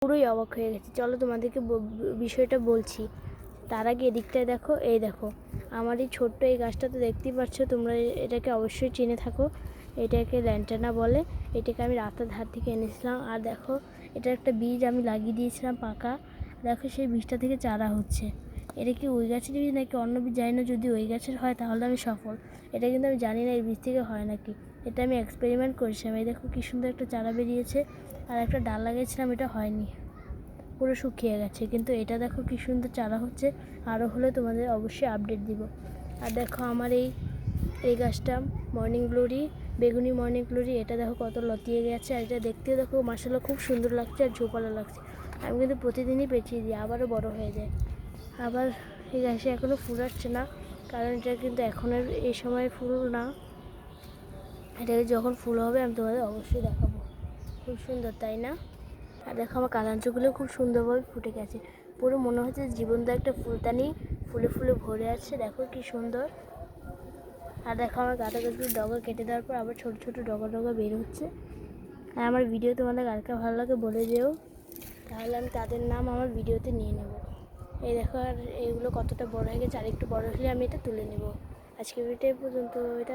পুরোই অবাক হয়ে গেছি। চলো তোমাদেরকে বিষয়টা বলছি। তার আগে এদিকটায় দেখো, এই দেখো আমার এই ছোট্ট এই গাছটা তো দেখতেই পাচ্ছ তোমরা, এটাকে অবশ্যই চিনে থাকো। এটাকে ল্যান্টানা বলে। এটাকে আমি রাস্তার ধার থেকে এনেছিলাম। আর দেখো এটা একটা বীজ আমি লাগিয়ে দিয়েছিলাম পাকা। দেখো সেই বীজটা থেকে চারা হচ্ছে। এটা কি ওই গাছের বীজ নাকি অন্য বীজ জানি না। যদি ওই গাছের হয় তাহলে আমি সফল। এটা কিন্তু আমি জানি না এই বীজ থেকে হয় নাকি। এটা আমি এক্সপেরিমেন্ট করেছিলাম। এই দেখো কী সুন্দর একটা চারা বেরিয়েছে। আর একটা ডাল লাগিয়েছিলাম, এটা হয়নি, পুরো শুকিয়ে গেছে। কিন্তু এটা দেখো কী সুন্দর চারা হচ্ছে। আরও হলে তোমাদের অবশ্যই আপডেট দিব। আর দেখো আমার এই গাছটা মর্নিং গ্লোরি, বেগুনি মর্নিং গ্লোরি, এটা দেখো কত লতিয়ে গেছে। আর এটা দেখতেও দেখো মাশাআল্লাহ খুব সুন্দর লাগছে আর ঝোপালো লাগছে। আমি কিন্তু প্রতিদিনই পেঁচিয়ে দিই, আবারও বড় হয়ে যায়। আবার এই গাছে এখনও ফুল আসছে না, কারণ এটা কিন্তু এখনের এই সময় ফুল না। এটাকে যখন ফুল হবে আমি তোমাদের অবশ্যই দেখাবো। খুব সুন্দর, তাই না? আর দেখো আমার কালাঞ্চগুলো খুব সুন্দরভাবে ফুটে গেছে। পুরো মনে হচ্ছে জীবন্ত একটা ফুলদানি ফুলে ফুলে ভরে আছে। দেখো কি সুন্দর। আর দেখো আমার গাঁদা গাছগুলো ডগা কেটে দেওয়ার পর আবার ছোটো ছোটো ডগা ডগা বের হচ্ছে। আর আমার ভিডিও তোমাদের কারকে ভালো লাগে বলে যেও, তাহলে আমি তাদের নাম আমার ভিডিওতে নিয়ে নেব। এই দেখো আর এইগুলো কতটা বড় হয়ে গেছে। আর একটু বড় হলে আমি এটা তুলে নেব। আজকে ভিডিও পর্যন্ত, এটা